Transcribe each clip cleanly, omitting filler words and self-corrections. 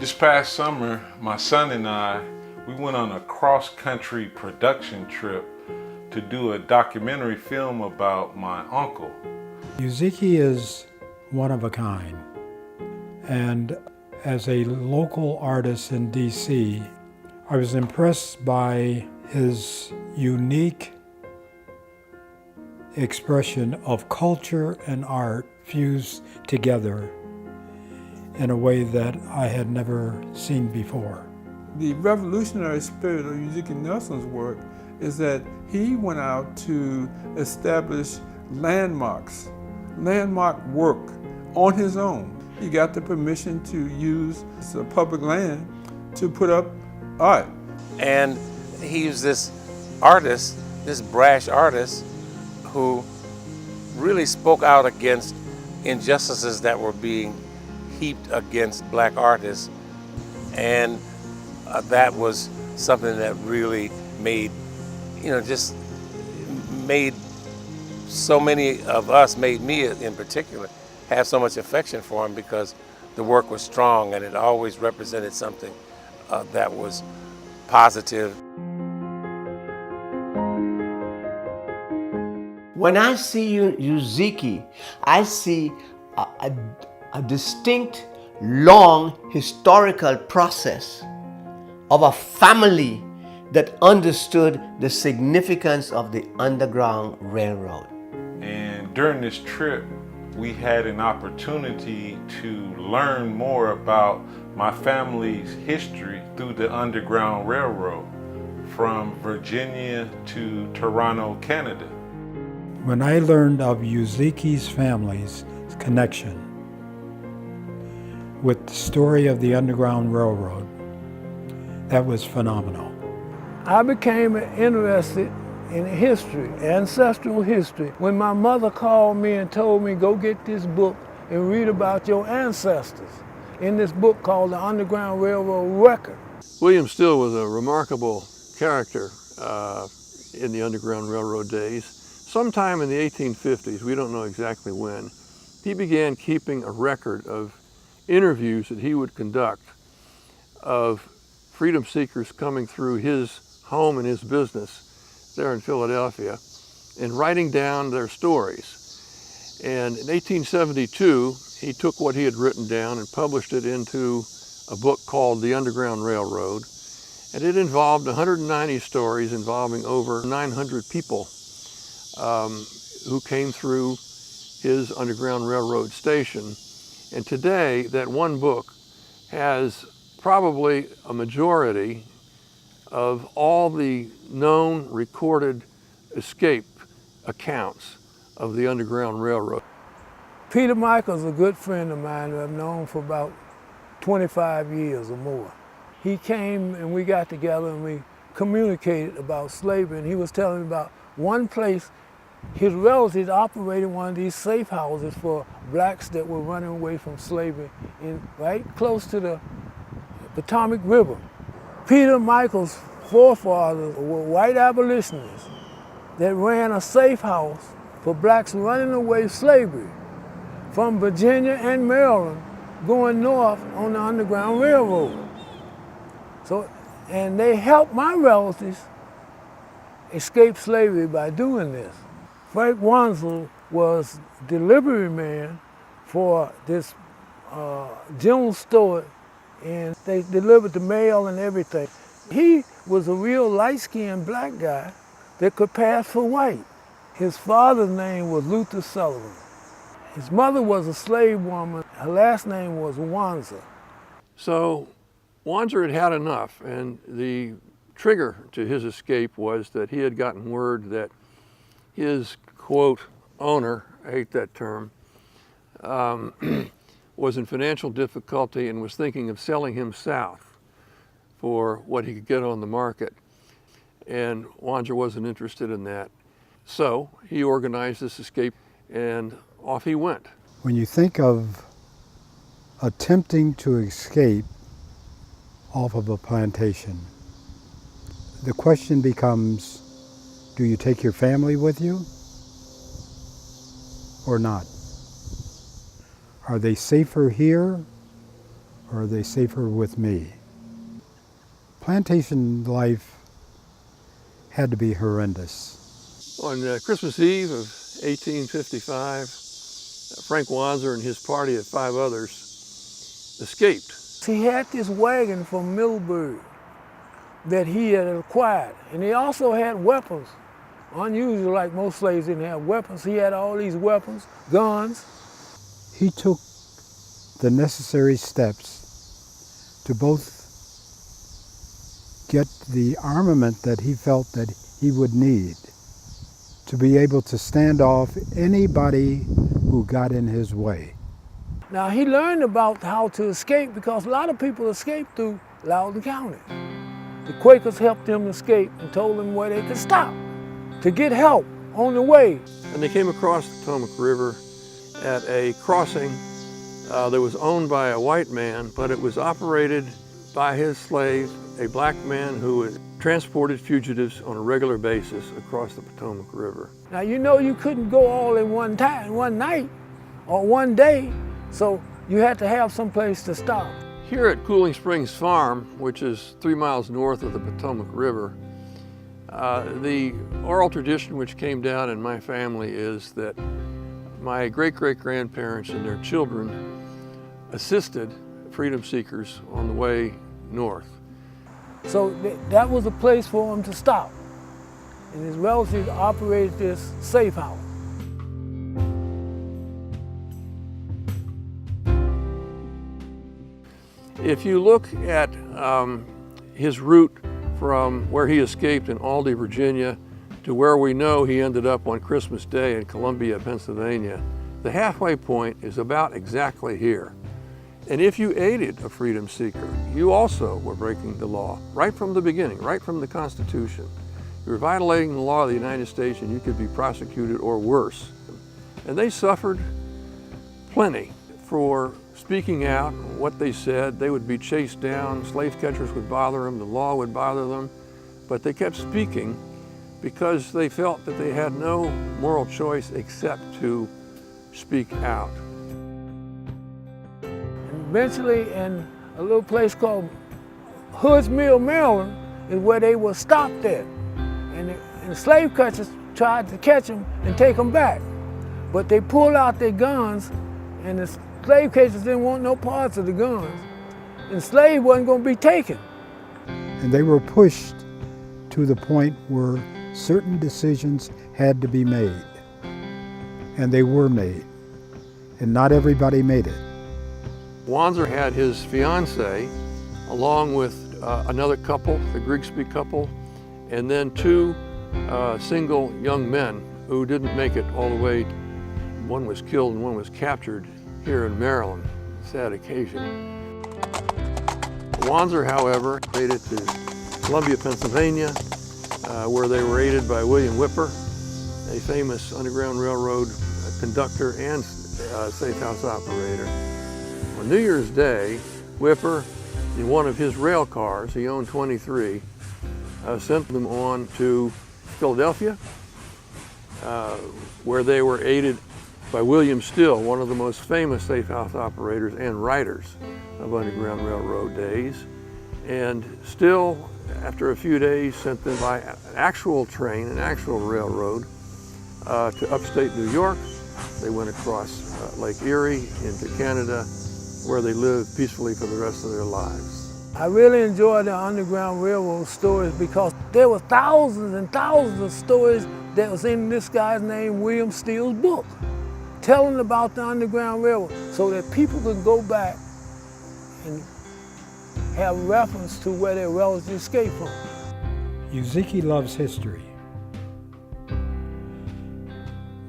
This past summer, my son and I, we went on a cross-country production trip to do a documentary film about my uncle. Uziki is one of a kind, and as a local artist in DC, I was impressed by his unique expression of culture and art fused together in a way that I had never seen before. The revolutionary spirit of Uziki Nelson's work is that he went out to establish landmark work on his own. He got the permission to use the public land to put up art. And he was this artist, this brash artist, who really spoke out against injustices that were being heaped against black artists. And that was something that really made, just made so many of us, made me in particular, have so much affection for him because the work was strong and it always represented something that was positive. When I see Uziki, I see a distinct, long historical process of a family that understood the significance of the Underground Railroad. And during this trip, we had an opportunity to learn more about my family's history through the Underground Railroad, from Virginia to Toronto, Canada. When I learned of Uziki's family's connection with the story of the Underground Railroad, that was phenomenal. I became interested in history, ancestral history, when my mother called me and told me, go get this book and read about your ancestors in this book called The Underground Railroad Record. William Still was a remarkable character in the Underground Railroad days. Sometime in the 1850s, we don't know exactly when, he began keeping a record of interviews that he would conduct of freedom seekers coming through his home and his business there in Philadelphia and writing down their stories. And in 1872, he took what he had written down and published it into a book called The Underground Railroad. And it involved 190 stories involving over 900 people who came through his Underground Railroad station. And today, that one book has probably a majority of all the known recorded escape accounts of the Underground Railroad. Peter Michael's a good friend of mine that I've known for about 25 years or more. He came and we got together and we communicated about slavery, and he was telling me about one place his relatives operated one of these safe houses for blacks that were running away from slavery right close to the Potomac River. Peter Michael's forefathers were white abolitionists that ran a safe house for blacks running away slavery from Virginia and Maryland going north on the Underground Railroad. And they helped my relatives escape slavery by doing this. Frank Wanzel was delivery man for this general store, and they delivered the mail and everything. He was a real light-skinned black guy that could pass for white. His father's name was Luther Sullivan. His mother was a slave woman. Her last name was Wanzer. So Wanzer had had enough, and the trigger to his escape was that he had gotten word that his, quote, owner, I hate that term, was in financial difficulty and was thinking of selling him south for what he could get on the market. And Wanzer wasn't interested in that. So he organized this escape and off he went. When you think of attempting to escape off of a plantation, the question becomes, do you take your family with you or not? Are they safer here or are they safer with me? Plantation life had to be horrendous. On Christmas Eve of 1855, Frank Wanzer and his party of 5 others escaped. He had this wagon from Middleburg that he had acquired, and he also had weapons. Unusual, like most slaves didn't have weapons. He had all these weapons, guns. He took the necessary steps to both get the armament that he felt that he would need to be able to stand off anybody who got in his way. Now he learned about how to escape because a lot of people escaped through Loudoun County. The Quakers helped him escape and told him where they could stop to get help on the way. And they came across the Potomac River at a crossing that was owned by a white man, but it was operated by his slave, a black man who transported fugitives on a regular basis across the Potomac River. Now you know you couldn't go all in one time, one night or one day, so you had to have some place to stop. Here at Cooling Springs Farm, which is 3 miles north of the Potomac River, the oral tradition which came down in my family is that my great-great-grandparents and their children assisted freedom seekers on the way north. So that was a place for him to stop. And his relatives operated this safe house. If you look at his route from where he escaped in Aldie, Virginia, to where we know he ended up on Christmas Day in Columbia, Pennsylvania, the halfway point is about exactly here. And if you aided a freedom seeker, you also were breaking the law, right from the beginning, right from the Constitution. You were violating the law of the United States and you could be prosecuted or worse. And they suffered plenty for speaking out what they said. They would be chased down, slave catchers would bother them, the law would bother them, but they kept speaking because they felt that they had no moral choice except to speak out. Eventually, in a little place called Hood's Mill, Maryland, is where they were stopped at. And the slave catchers tried to catch them and take them back. But they pulled out their guns, and the slave catchers didn't want no parts of the guns. And the slave wasn't going to be taken. And they were pushed to the point where certain decisions had to be made. And they were made. And not everybody made it. Wanzer had his fiancée, along with another couple, the Grigsby couple, and then 2 single young men who didn't make it all the way. One was killed and one was captured here in Maryland. Sad occasion. Wanzer, however, made it to Columbia, Pennsylvania, where they were aided by William Whipper, a famous Underground Railroad conductor and safe house operator. On New Year's Day, Whipper, in one of his rail cars, he owned 23, sent them on to Philadelphia, where they were aided by William Still, one of the most famous safe house operators and writers of Underground Railroad days. And Still, after a few days, sent them by an actual train, an actual railroad, to upstate New York. They went across Lake Erie into Canada, where they lived peacefully for the rest of their lives. I really enjoyed the Underground Railroad stories because there were thousands and thousands of stories that was in this guy's name, William Still's book, telling about the Underground Railroad so that people could go back and have reference to where their relatives escaped from. Uziki loves history,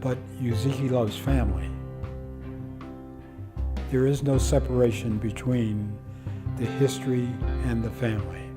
but Uziki loves family. There is no separation between the history and the family.